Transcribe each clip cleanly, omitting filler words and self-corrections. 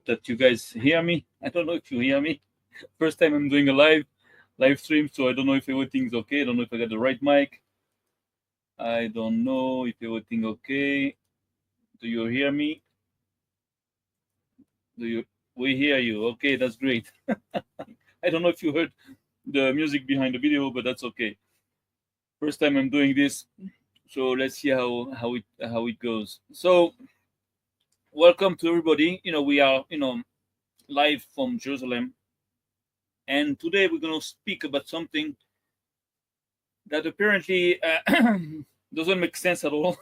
that you guys hear me. I don't know if you hear me. First time I'm doing a live stream, so I don't know if everything's okay. I don't know if I got the right mic. I don't know if everything okay. Do you hear me? Do you? We hear you. Okay, that's great. I don't know if you heard the music behind the video, but that's okay. First time I'm doing this, so let's see how it goes. So welcome to everybody. We are live from Jerusalem, and today we're going to speak about something that apparently doesn't make sense at all,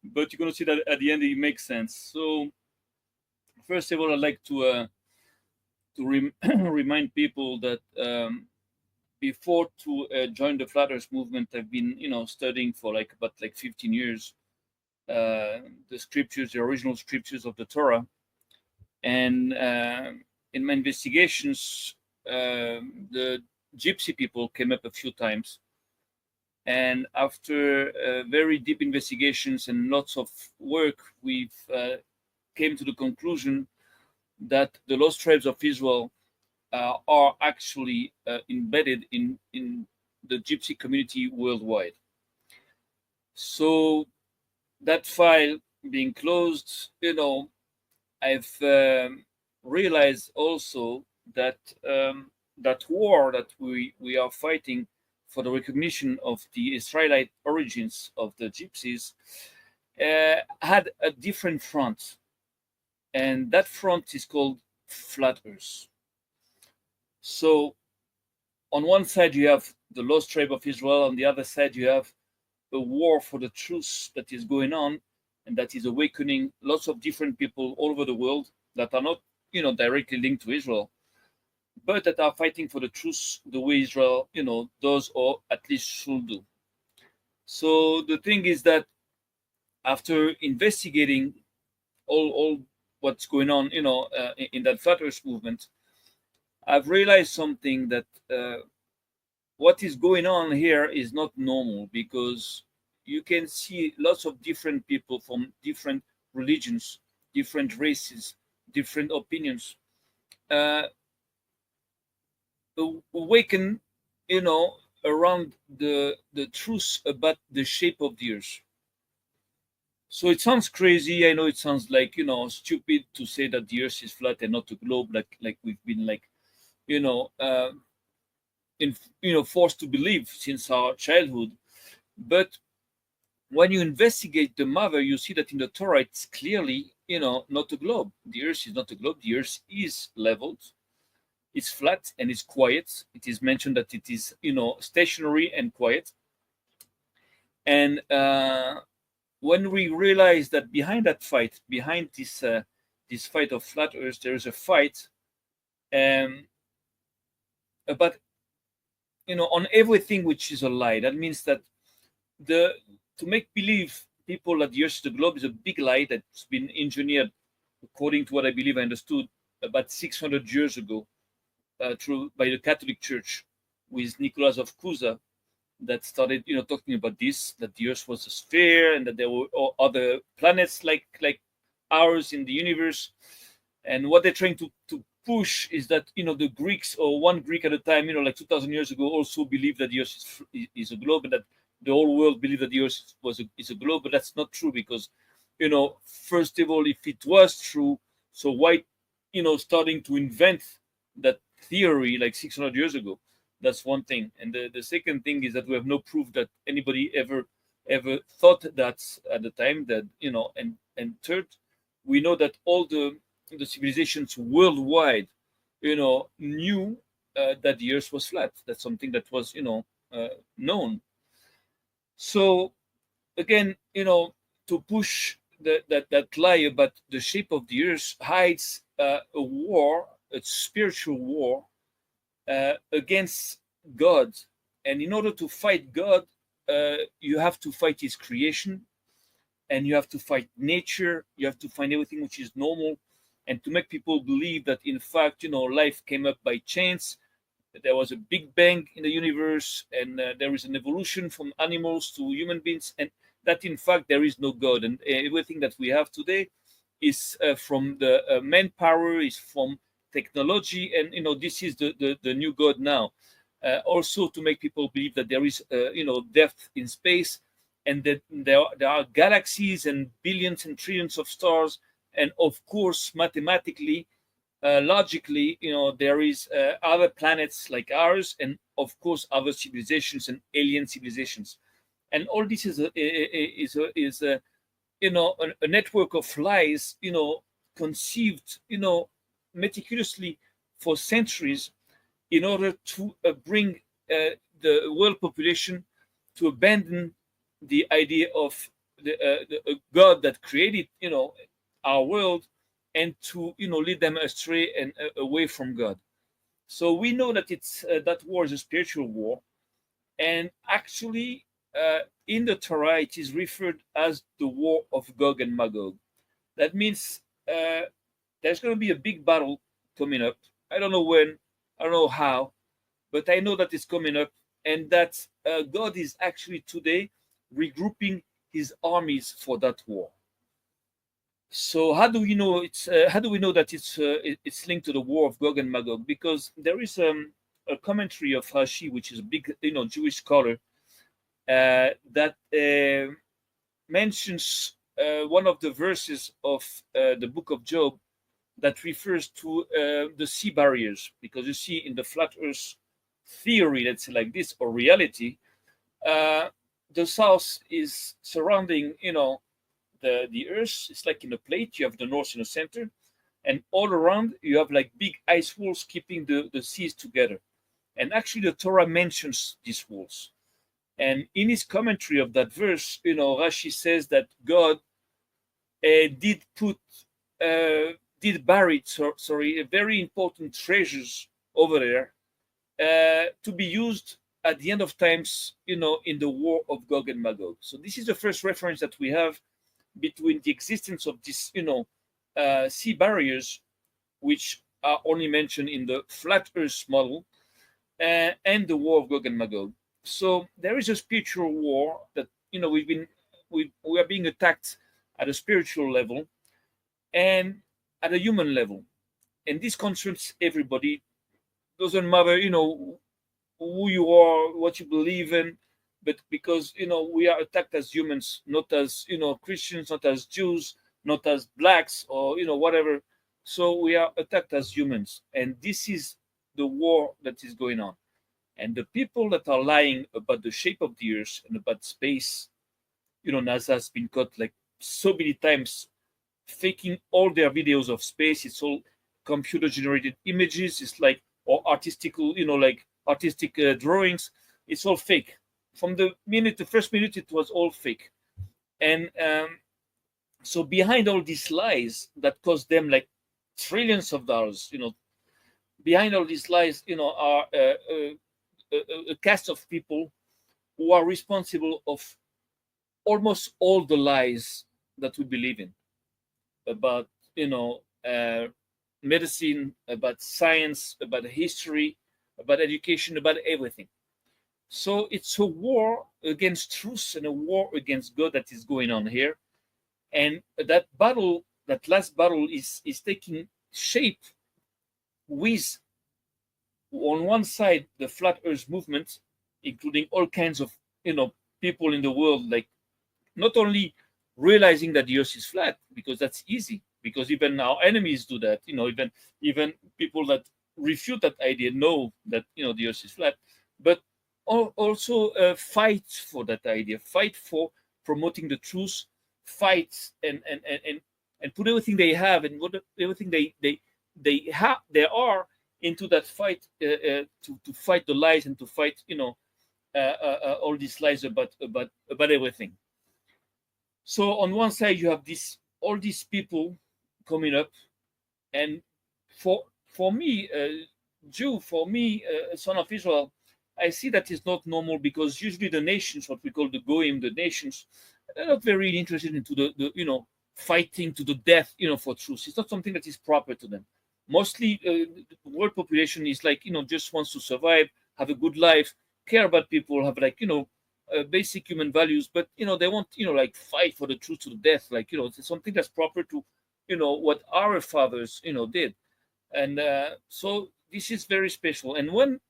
but you're going to see that at the end it makes sense. So first of all, I'd like to remind people that before to join the Flat Earth movement, I've been studying for about 15 years the scriptures, the original scriptures of the Torah, and in my investigations, the Gypsy people came up a few times, and after very deep investigations and lots of work, we've came to the conclusion that the lost tribes of Israel are actually embedded in the Gypsy community worldwide. So that file being closed, I've realized also that that war that we are fighting for the recognition of the Israelite origins of the Gypsies had a different front, and that front is called Flat Earth. So on one side you have the lost tribe of Israel, on the other side you have a war for the truth that is going on and that is awakening lots of different people all over the world that are not directly linked to Israel, but that are fighting for the truth the way Israel does, or at least should do. So the thing is that after investigating all what's going on in that Flat Earth movement, I've realized something, that what is going on here is not normal, because you can see lots of different people from different religions, different races, different opinions awaken around the truth about the shape of the earth. So it sounds crazy. I know it sounds like stupid to say that the earth is flat and not a globe, like we've been forced to believe since our childhood. But when you investigate the matter, you see that in the Torah it's clearly not a globe. The earth is not a globe. The earth is leveled, it's flat, and it's quiet. It is mentioned that it is stationary and quiet. And when we realize that behind that fight, behind this fight of Flat Earth, there is a fight about on everything which is a lie. That means that to make believe people that the earth is the globe is a big lie that's been engineered, according to what I believe I understood, about 600 years ago by the Catholic Church, with Nicholas of Cusa, that started talking about this, that the earth was a sphere and that there were other planets like ours in the universe. And what they're trying to push is that the Greeks, or one Greek at a time, 2,000 years ago, also believed that the earth is a globe, and that the whole world believed that the earth is a globe. But that's not true, because first of all, if it was true, so why starting to invent that theory like 600 years ago? That's one thing. And the second thing is that we have no proof that anybody ever thought that at the time. That and third, we know that all the civilizations worldwide knew that the earth was flat. That's something that was known. So again, to push that lie about the shape of the earth hides a war, a spiritual war against God. And in order to fight God, you have to fight his creation, and you have to fight nature. You have to find everything which is normal, and to make people believe that in fact life came up by chance. There was a big bang in the universe, and there is an evolution from animals to human beings, and that in fact there is no God, and everything that we have today is from the manpower, is from technology, and this is the new god now. Also to make people believe that there is depth in space, and that there are galaxies and billions and trillions of stars, and of course mathematically, logically, there is other planets like ours, and of course other civilizations and alien civilizations, and all this is a network of lies, conceived, meticulously for centuries, in order to bring the world population to abandon the idea of the God that created, our world, and to lead them astray and away from God. So we know that it's that war is a spiritual war, and actually, in the Torah, it is referred as the war of Gog and Magog. That means there's going to be a big battle coming up. I don't know when, I don't know how, but I know that it's coming up, and that God is actually today regrouping his armies for that war. So how do we know it's? How do we know that it's linked to the war of Gog and Magog? Because there is a commentary of Rashi, which is a big Jewish scholar, that mentions one of the verses of the book of Job that refers to the sea barriers. Because you see, in the flat Earth theory, let's say like this, or reality, the south is surrounding, the Earth. It's like in a plate. You have the north in the center, and all around you have like big ice walls keeping the seas together. And actually, the Torah mentions these walls. And in his commentary of that verse, Rashi says that God did bury, very important treasures over there to be used at the end of times, in the war of Gog and Magog. So this is the first reference that we have between the existence of these, sea barriers, which are only mentioned in the flat Earth model, and the war of Gog and Magog. So there is a spiritual war that we are being attacked at a spiritual level and at a human level, and this concerns everybody. Doesn't matter, who you are, what you believe in, but because we are attacked as humans, not as Christians, not as Jews, not as blacks, or whatever. So we are attacked as humans, and this is the war that is going on. And the people that are lying about the shape of the Earth and about space, NASA has been caught like so many times faking all their videos of space. It's all computer generated images. It's like, or artistical, artistic drawings. It's all fake. From the first minute, it was all fake. And so behind all these lies that cost them like trillions of dollars, behind all these lies, are a cast of people who are responsible of almost all the lies that we believe in about, medicine, about science, about history, about education, about everything. So it's a war against truth and a war against God that is going on here. And that battle, that last battle, is taking shape with, on one side, the flat Earth movement, including all kinds of people in the world, like not only realizing that the Earth is flat, because that's easy, because even our enemies do that. Even people that refute that idea know that the Earth is flat, but also fight for that idea, fight for promoting the truth, fight and put everything they have and everything they are into that fight, to fight the lies and to fight all these lies about everything. So on one side you have all these people coming up, and for me, Jew, for me, son of Israel, I see that is not normal, because usually the nations, what we call the Goyim, the nations, they're not very interested into the fighting to the death, for truth. It's not something that is proper to them. Mostly, the world population is like, just wants to survive, have a good life, care about people, have like, basic human values, but they want, like fight for the truth to the death, like, it's something that's proper to what our fathers, did. And so this is very special. And when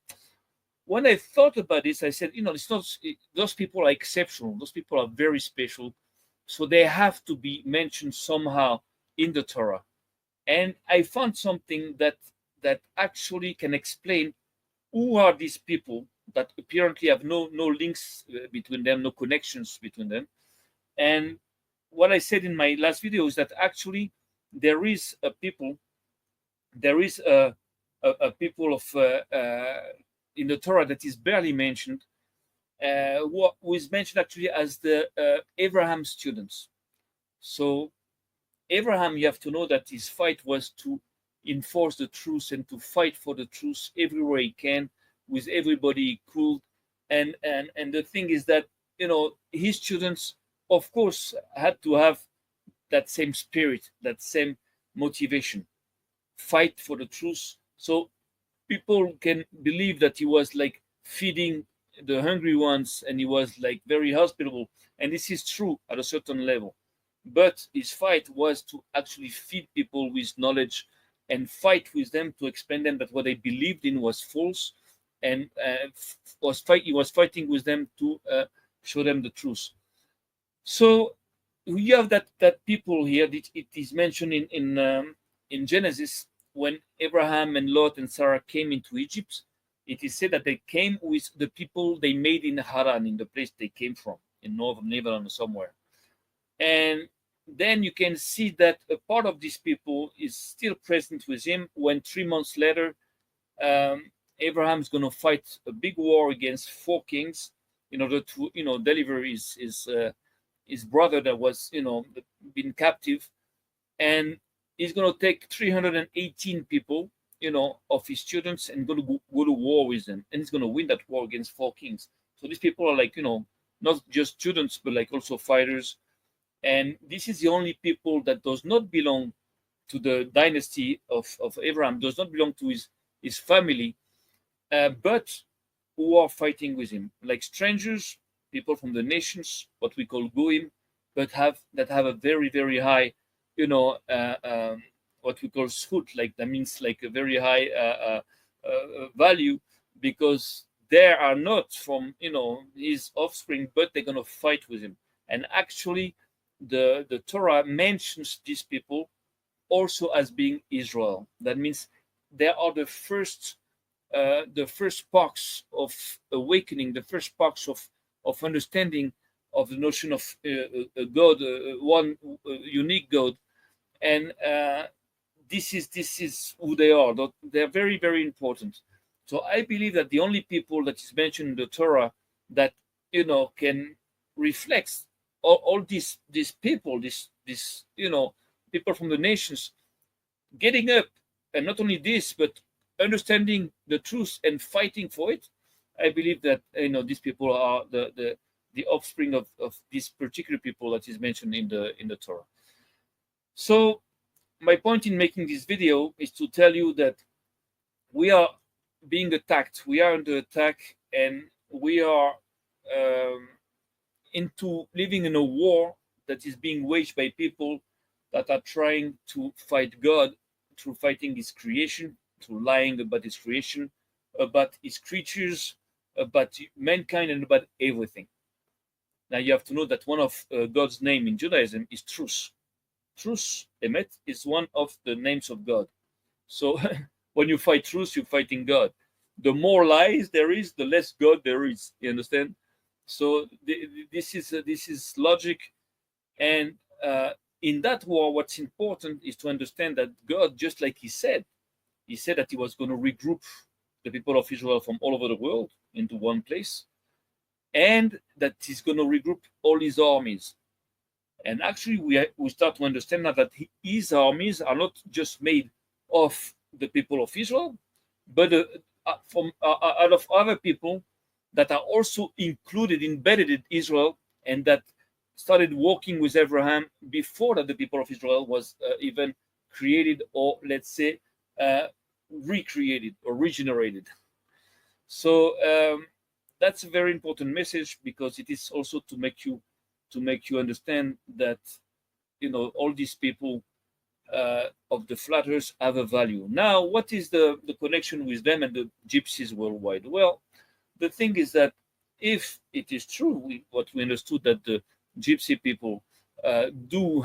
I thought about this, I said, it's not, those people are exceptional. Those people are very special. So they have to be mentioned somehow in the Torah. And I found something that actually can explain who are these people that apparently have no links between them, no connections between them. And what I said in my last video is that actually there is a people of in the Torah that is barely mentioned, who is mentioned actually as the Abraham students. So Abraham, you have to know that his fight was to enforce the truth and to fight for the truth everywhere he can, with everybody he could. And the thing is that his students, of course, had to have that same spirit, that same motivation, fight for the truth. So people can believe that he was like feeding the hungry ones and he was like very hospitable, and this is true at a certain level. But his fight was to actually feed people with knowledge and fight with them to explain them that what they believed in was false, and he was fighting with them to show them the truth. So you have that people here. It is mentioned in Genesis, when Abraham and Lot and Sarah came into Egypt. It is said that they came with the people they made in Haran, in the place they came from, in northern Lebanon or somewhere. And then you can see that a part of these people is still present with him when 3 months later, Abraham's going to fight a big war against 4 kings in order to, deliver his brother that was, been captive. And he's going to take 318 people, of his students, and go to war with them. And he's going to win that war against 4 kings. So these people are like, not just students, but like also fighters. And this is the only people that does not belong to the dynasty of Abraham, does not belong to his family, but who are fighting with him, like strangers, people from the nations, what we call goyim, but have a very, very high, what we call zchut, like that means like a very high value, because they are not from his offspring, but they're gonna fight with him. And actually, the Torah mentions these people also as being Israel. That means they are the first sparks of awakening, the first sparks of understanding of the notion of a God, one unique God. And this is who they are. They're very, very important. So I believe that the only people that is mentioned in the Torah that can reflect all these people, these people from the nations getting up, and not only this, but understanding the truth and fighting for it. I believe that these people are the offspring of this particular people that is mentioned in the Torah. So my point in making this video is to tell you that we are being attacked. We are under attack, and we are into living in a war that is being waged by people that are trying to fight God through fighting his creation, through lying about his creation, about his creatures, about mankind, and about everything. Now you have to know that one of God's name in Judaism is truth. Truth, Emet, is one of the names of God. So when you fight truth, you're fighting God. The more lies there is, the less God there is. You understand? So this is logic. And in that war, what's important is to understand that God, just like he said that he was going to regroup the people of Israel from all over the world into one place, and that he's going to regroup all his armies. And actually, we start to understand now that his armies are not just made of the people of Israel, but from out of other people that are also embedded in Israel, and that started working with Abraham before that the people of Israel was even created, or let's say recreated or regenerated. So that's a very important message, because it is also to make you understand that all these people of the Flat Earth have a value. Now, what is the connection with them and the Gypsies worldwide? Well, the thing is that if it is true, what we understood, that the Gypsy people do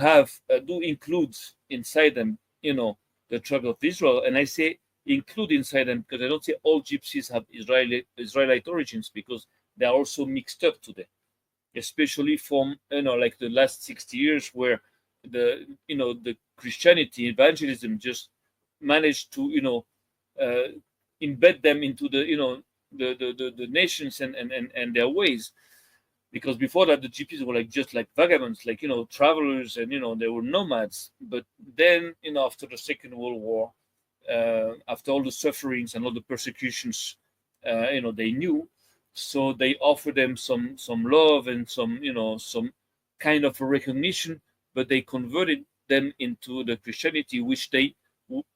include inside them, the tribe of Israel, and I say include inside them because I don't say all Gypsies have Israelite origins, because they are also mixed up today, especially from like the last 60 years, where the Christianity evangelism just managed to embed them into the nations and their ways. Because before that, the Gypsies were just like vagabonds, like travelers, and they were nomads. But then after the Second World War, after all the sufferings and all the persecutions, they knew, so they offered them some love and some kind of a recognition, but they converted them into the Christianity, which they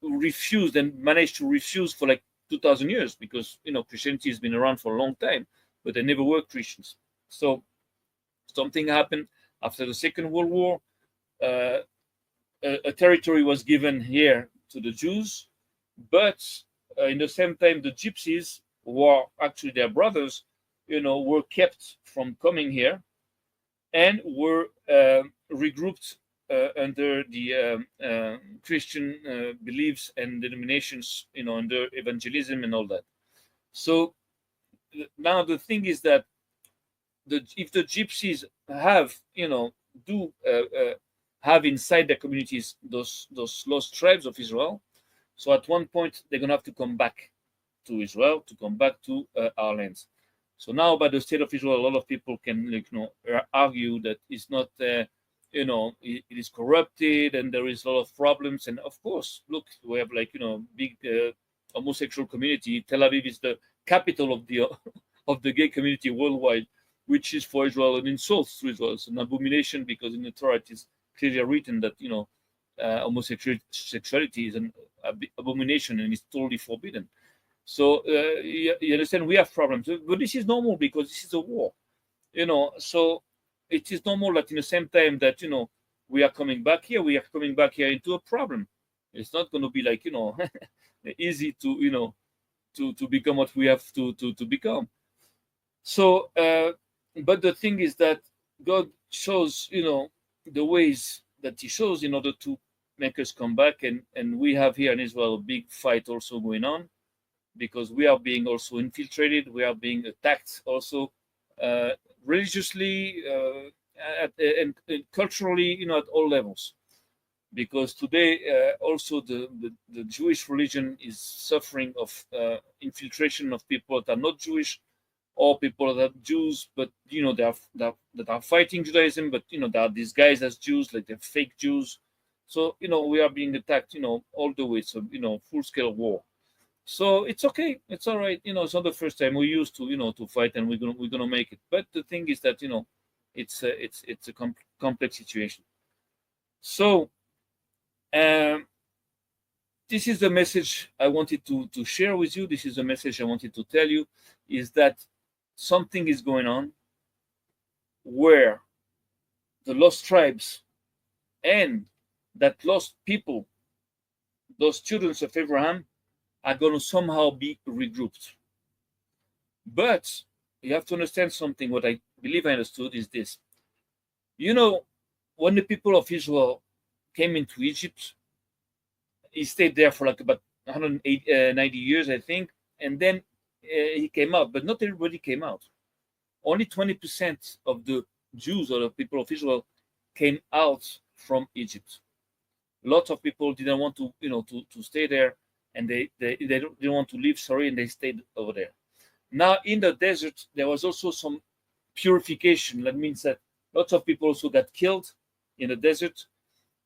refused and managed to refuse for like 2,000 years, because Christianity has been around for a long time, but they never were Christians. So something happened after the Second World War. A territory was given here to the Jews, but in the same time, the Gypsies, who are actually their brothers, were kept from coming here and were regrouped under the Christian beliefs and denominations, under evangelism and all that. So now the thing is that if the Gypsies have, have inside their communities those lost tribes of Israel, so at one point they're gonna have to come back to Israel, to come back to our lands. So now, by the state of Israel, a lot of people can argue that it's not, it is corrupted and there is a lot of problems. And of course, look, we have big homosexual community. Tel Aviv is the capital of the of the gay community worldwide, which is for Israel an insult to Israel. It's an abomination, because in the Torah it is clearly written that homosexuality is an abomination and is totally forbidden. So you understand, we have problems, but this is normal because this is a war, So it is normal that in the same time that we are coming back here, into a problem. It's not going to be like easy to to become what we have to become. So, but the thing is that God shows the ways that He shows in order to make us come back, and we have here in Israel a big fight also going on, because we are being also infiltrated, we are being attacked also religiously and culturally, at all levels. Because today also the Jewish religion is suffering of infiltration of people that are not Jewish, or people that are Jews, but that are fighting Judaism, but they are disguised as Jews, like they're fake Jews. So we are being attacked, all the way. So full scale war. So it's okay, it's all right. It's not the first time. We used to to fight, and we're gonna make it. But the thing is that it's a complex situation. So this is the message I wanted to share with you. This is the message I wanted to tell you, is that something is going on where the lost tribes and that lost people, those children of Abraham, are going to somehow be regrouped. But you have to understand something. What I believe I understood is this. When the people of Israel came into Egypt, he stayed there for like about 190 years, I think, and then he came out. But not everybody came out. Only 20% of the Jews, or the people of Israel, came out from Egypt. Lots of people didn't want to to stay there, and they didn't want to leave, and they stayed over there. Now in the desert there was also some purification. That means that lots of people also got killed in the desert.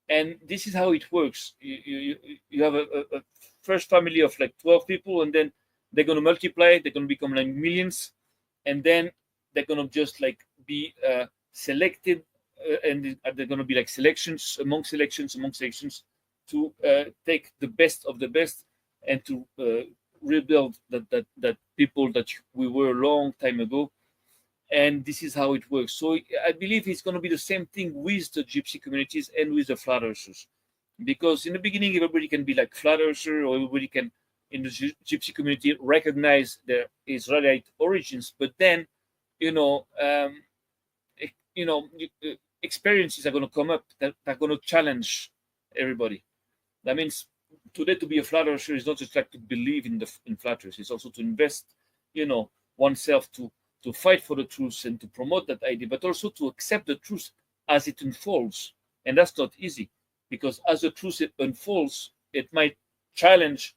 And this is how it works. You have a first family of like 12 people, and then they're going to multiply, they're going to become like millions, and then they're going to just like be selected, and they're going to be like selections among selections to take the best of the best, and to rebuild that people that we were a long time ago. And this is how it works. So I believe it's going to be the same thing with the Gypsy communities and with the Flat Earthers. because in the beginning everybody can be like flat earther, or everybody can in the gypsy community recognize their Israelite origins, but then you know experiences are going to come up that are going to challenge everybody. That means today to be a flat earther is not just like to believe in flat earth, it's also to invest oneself to fight for the truth and to promote that idea, but also to accept the truth as it unfolds. And that's not easy, because as the truth unfolds, it might challenge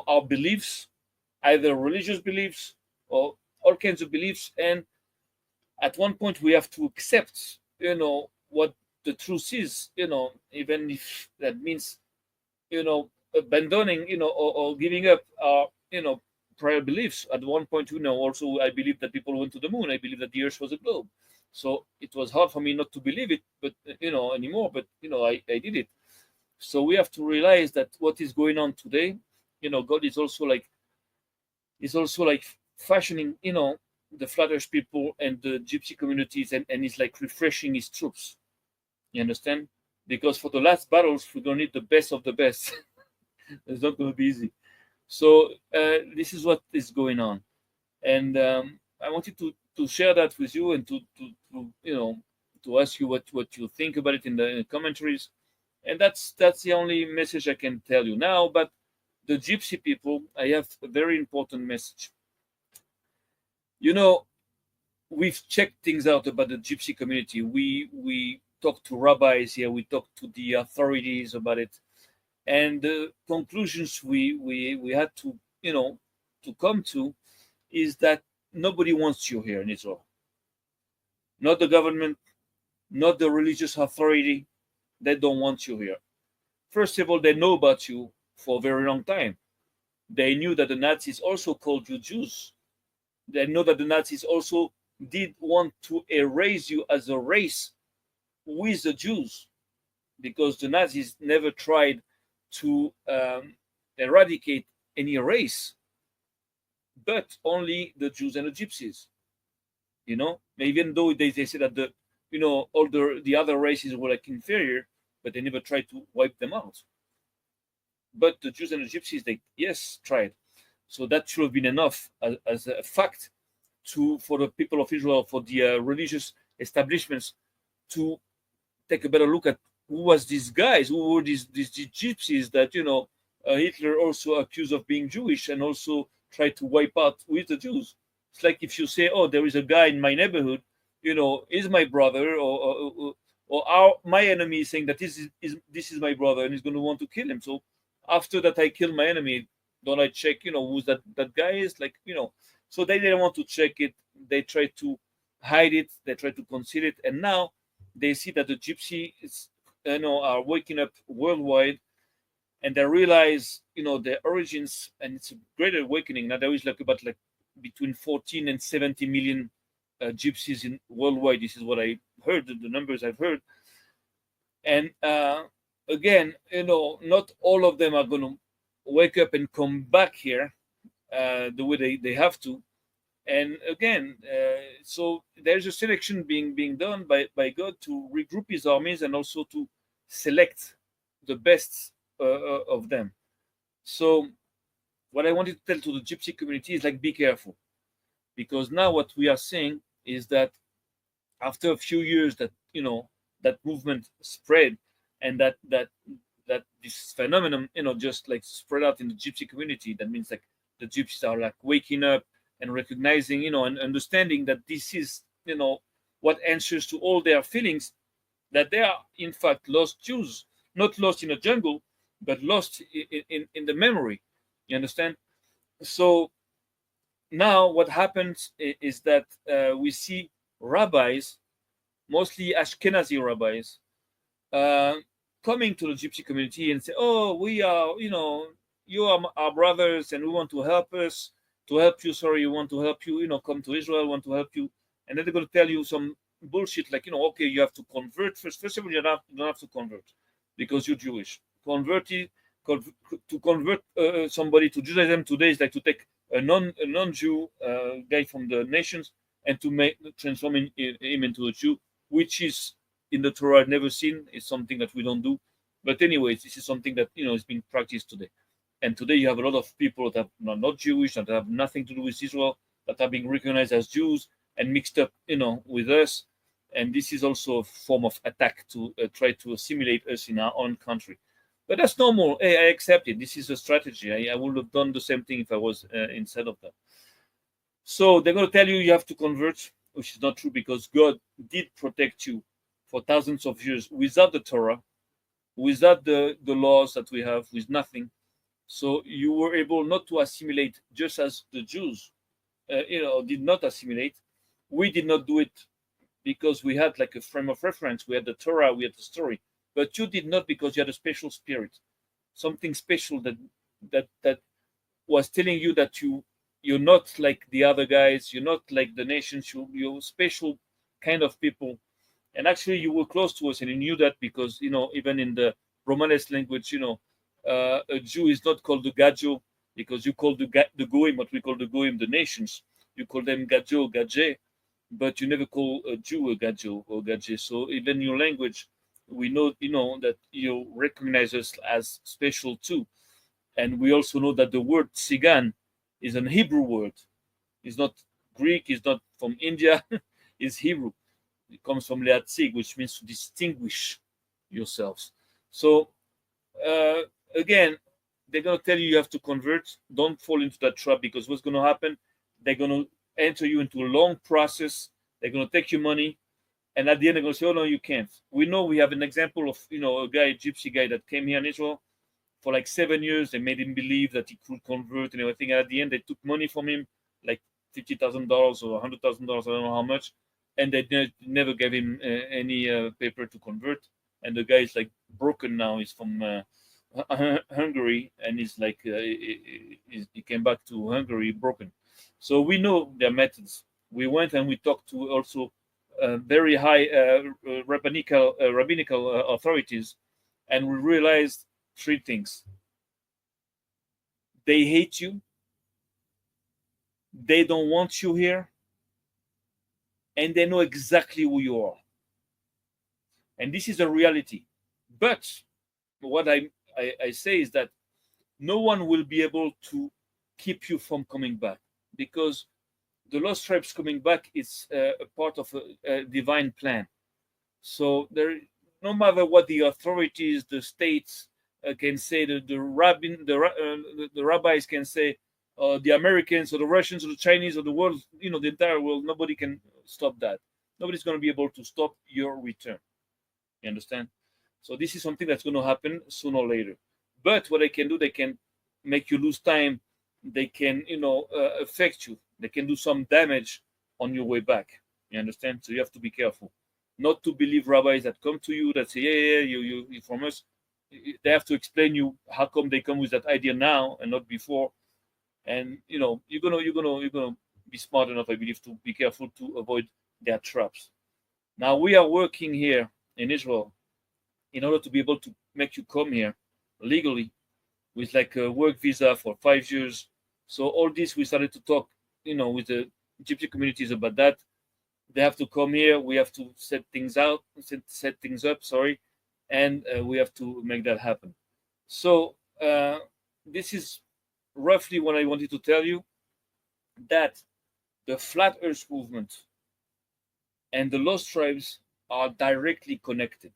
our beliefs, either religious beliefs or all kinds of beliefs. And at one point we have to accept what the truth is, even if that means abandoning or giving up our prior beliefs. At one point, also I believe that people went to the moon. I believe that the earth was a globe. So it was hard for me not to believe it, but anymore, but I did it. So we have to realize that what is going on today, God is also like fashioning the flat earth people and the gypsy communities, and he's like refreshing his troops. You understand? Because for the last battles we're gonna need the best of the best. It's not gonna be easy. So this is what is going on, and I wanted to share that with you, and to ask you what you think about it in the commentaries. And that's the only message I can tell you now. But the gypsy people, I have a very important message. We've checked things out about the gypsy community. We talked to rabbis here, we talked to the authorities about it, and the conclusions we had to come to is that nobody wants you here in Israel. Not the government, not the religious authority. They don't want you here. First of all, they know about you for a very long time. They knew that the Nazis also called you Jews. They know that the Nazis also did want to erase you as a race with the Jews, because the Nazis never tried to eradicate any race, but only the Jews and the Gypsies. Even though they said that all the other races were like inferior, but they never tried to wipe them out. But the Jews and the Gypsies, they tried. So that should have been enough as a fact for the people of Israel, for the religious establishments, to take a better look at who was these guys, who were these gypsies that Hitler also accused of being Jewish and also tried to wipe out with the Jews. It's like if you say, oh, there is a guy in my neighborhood, is my brother, or my enemy is saying that this is my brother and he's going to want to kill him. So after that I kill my enemy, don't I check who that guy is, so they didn't want to check it. They tried to hide it, they tried to conceal it, and now they see that the gypsies are waking up worldwide, and they realize their origins, and it's a great awakening. Now there is about between 14 and 70 million gypsies in worldwide. This is what I heard, the numbers I've heard. And again, not all of them are going to wake up and come back here the way they have to. And again, so there's a selection being done by God to regroup his armies and also to select the best of them. So what I wanted to tell to the gypsy community is be careful, because now what we are seeing is that after a few years that that movement spread, and that this phenomenon just spread out in the gypsy community, that means the gypsies are waking up and recognizing and understanding that this is what answers to all their feelings, that they are in fact lost Jews, not lost in a jungle, but lost in the memory. You understand? So now what happens is that we see rabbis, mostly Ashkenazi rabbis, coming to the gypsy community and say, oh, we are, you are our brothers and we want to help you, we want to help you, come to Israel, want to help you. And then they're going to tell you some bullshit okay, you have to convert first. First of all, you don't have to convert because you're Jewish. To convert somebody to Judaism today is like to take a non-Jew guy from the nations and to transform him into a Jew, which is in the Torah I've never seen. It's something that we don't do. But anyways, this is something that is being practiced today. And today you have a lot of people that are not Jewish, that have nothing to do with Israel, that are being recognized as Jews and mixed up, with us. And this is also a form of attack to try to assimilate us in our own country. But that's normal. Hey, I accept it. This is a strategy. I would have done the same thing if I was inside of that. So they're going to tell you have to convert, which is not true, because God did protect you for thousands of years without the Torah, without the laws that we have, with nothing. So you were able not to assimilate, just as the Jews, did not assimilate. We did not do it because we had like a frame of reference. We had the Torah, we had the story, but you did not, because you had a special spirit, something special that was telling you that you're not like the other guys, you're not like the nations, you're special kind of people. And actually you were close to us, and you knew that, because even in the Romanesque language, a Jew is not called the Gajo, because you call the Goim, what we call the Goim, the nations, you call them Gajo, Gaje, but you never call a Jew a Gajo or Gaje. So even in your language, we know that you recognize us as special too. And we also know that the word Tzigan is an Hebrew word. It's not Greek, it's not from India, it's Hebrew. It comes from leatzig, which means to distinguish yourselves. So again, they're going to tell you have to convert. Don't fall into that trap, because what's going to happen, they're going to enter you into a long process. They're going to take your money, and at the end they're going to say, oh no, you can't. We know, we have an example of a guy, a gypsy guy, that came here in Israel for like 7 years. They made him believe that he could convert and everything. And at the end, they took money from him, like $50,000 or $100,000, I don't know how much, and they never gave him any paper to convert. And the guy is like broken now. He's from Hungary, and he's like he came back to Hungary broken. So we know their methods. We went and we talked to also very high rabbinical authorities, and we realized three things: they hate you, they don't want you here, and they know exactly who you are. And this is a reality. But what I say is that no one will be able to keep you from coming back, because the lost tribes coming back is a part of a divine plan. So there, no matter what the authorities, the states can say, the rabbis can say, the Americans or the Russians or the Chinese or the world, the entire world, nobody can stop that. Nobody's going to be able to stop your return. You understand? So this is something that's going to happen sooner or later. But what they can do, they can make you lose time. They can, affect you. They can do some damage on your way back. You understand? So you have to be careful, not to believe rabbis that come to you that say, yeah, you from us. They have to explain you how come they come with that idea now and not before. And you're gonna be smart enough, I believe, to be careful to avoid their traps. Now we are working here in Israel in order to be able to make you come here legally with like a work visa for 5 years. So all this, we started to talk, with the Gypsy communities about that. They have to come here. We have to set things up, and we have to make that happen. So this is roughly what I wanted to tell you, that the Flat Earth movement and the Lost Tribes are directly connected.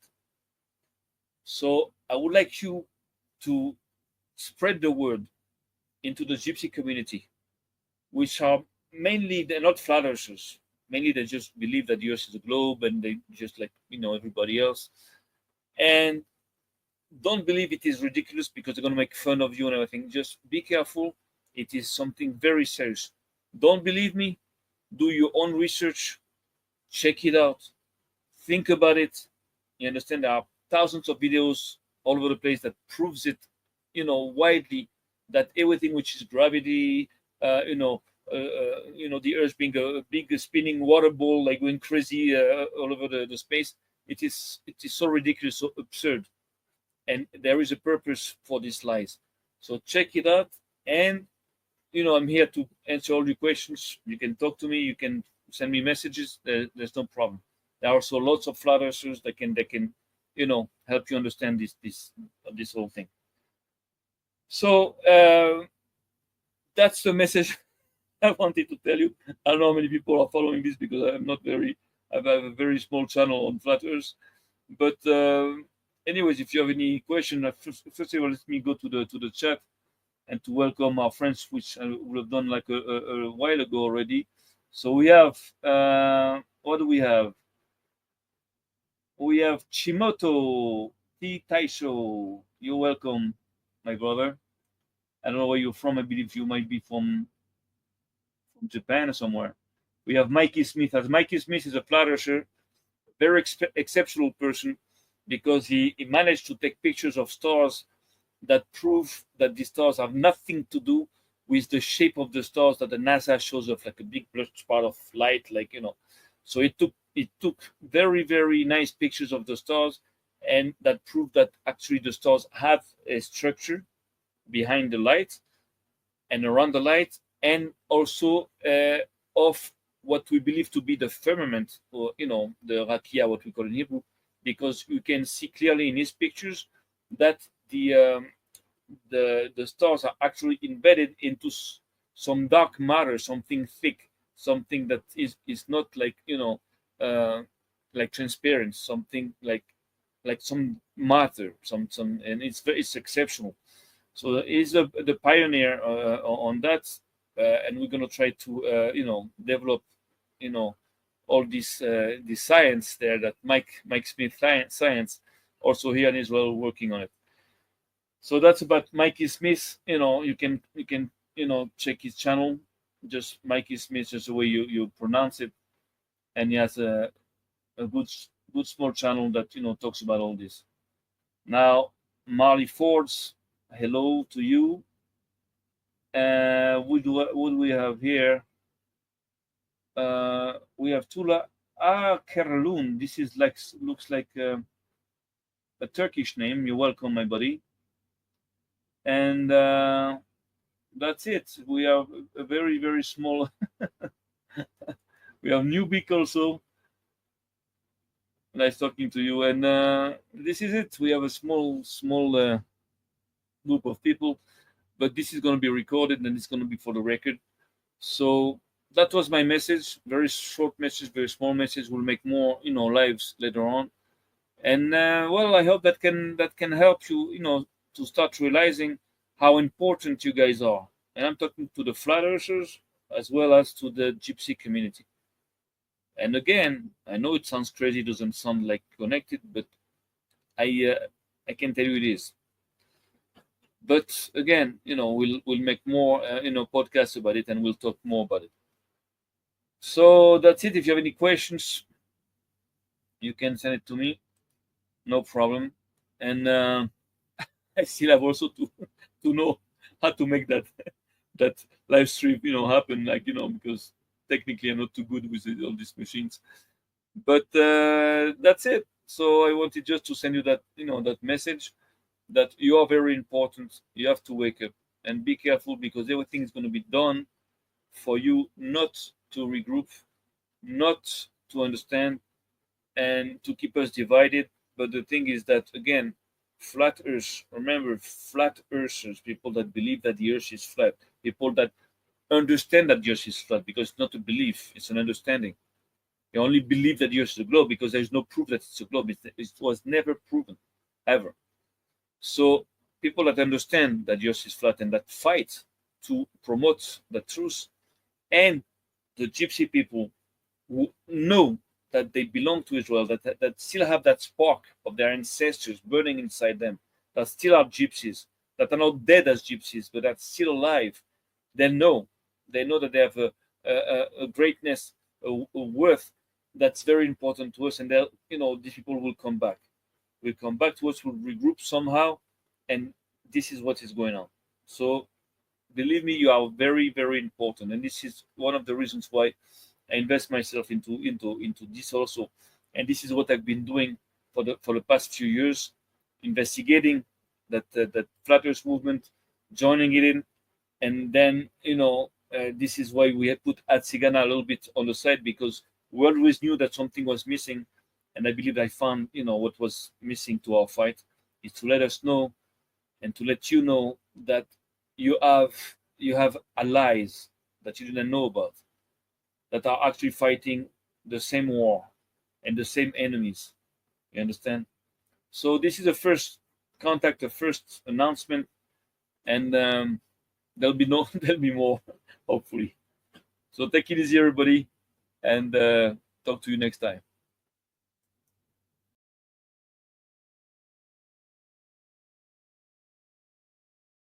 So I would like you to spread the word into the Gypsy community, which are mainly, they're not flat earthers. Mainly they just believe that the earth is a globe, and they just like everybody else. And don't believe it is ridiculous because they're going to make fun of you and everything. Just be careful. It is something very serious. Don't believe me? Do your own research. Check it out. Think about it. You understand? There are thousands of videos all over the place that proves it, widely, that everything which is gravity, the Earth being a big spinning water ball, like going crazy all over the space. It is so ridiculous, so absurd, and there is a purpose for these lies. So check it out, and I'm here to answer all your questions. You can talk to me. You can send me messages. There's no problem. There are also lots of flat earthers that can help you understand this whole thing. So that's the message I wanted to tell you. I don't know how many people are following this because I have a very small channel on Flat Earth. But anyways, if you have any question, first of all, let me go to the chat and to welcome our friends, which I would have done like a while ago already. So we have what do we have? We have Chimoto T Taisho. You're welcome, my brother. I don't know where you're from. I believe you might be from Japan or somewhere. We have Mikey Smith. As Mikey Smith is a flat earther, very exceptional person, because he managed to take pictures of stars that prove that the stars have nothing to do with the shape of the stars that the NASA shows off, like a big blurred spot of light, So it took very, very nice pictures of the stars, and that proved that actually the stars have a structure behind the light and around the light, and also of what we believe to be the firmament, or the rakia, what we call in Hebrew, because you can see clearly in his pictures that the stars are actually embedded into some dark matter, something thick, something that is not like like transparent, something like some matter, some, and it's exceptional. So he's the pioneer on that, and we're gonna try to develop all this science there that Mike Smith science also here in Israel working on it. So that's about Mikey Smith. You can check his channel, just Mikey Smith, just the way you pronounce it, and he has a good small channel that talks about all this. Now Marley Fords, hello to you. What do we have here? We have Tula Kerlun. This is looks like a Turkish name. You're welcome, my buddy. And that's it. We have a very, very small. We have Nubik also. Nice talking to you. And this is it. We have a small group of people, but this is going to be recorded and it's going to be for the record. So that was my message. Very short message, very small message. We'll make more, lives later on. And well, I hope that can help you, to start realizing how important you guys are. And I'm talking to the flat earthers as well as to the gypsy community. And again, I know it sounds crazy, doesn't sound like connected, but I can tell you it is. But again, we'll make more podcasts about it, and we'll talk more about it. So that's it. If you have any questions, you can send it to me, no problem. And I still have also to know how to make that live stream happen, because technically I'm not too good with all these machines. But that's it. So I wanted just to send you that that message, that you are very important. You have to wake up and be careful, because everything is going to be done for you not to regroup, not to understand, and to keep us divided. But the thing is that, again, flat earth, remember, flat earthers, people that believe that the earth is flat, people that understand that the earth is flat, because it's not a belief, it's an understanding. You only believe that the earth is a globe because there's no proof that it's a globe. It was never proven, ever. So people that understand that the earth is flat and that fight to promote the truth, and the gypsy people who know that they belong to Israel, that still have that spark of their ancestors burning inside them, that still are gypsies, that are not dead as gypsies, but that still alive, they know that they have a greatness, a worth that's very important to us, and these people will come back. Will come back to us, will regroup somehow, and this is what is going on. So believe me, you are very, very important, and this is one of the reasons why I invest myself into this also. And this is what I've been doing for the past few years, investigating that flat earth movement, joining it in, and then this is why we had put Atsigana a little bit on the side, because we always knew that something was missing, And I believe I found, what was missing to our fight is to let us know and to let you know that you have allies that you didn't know about that are actually fighting the same war and the same enemies. You understand? So this is the first contact, the first announcement, and there'll be there'll be more, hopefully. So take it easy, everybody, and talk to you next time.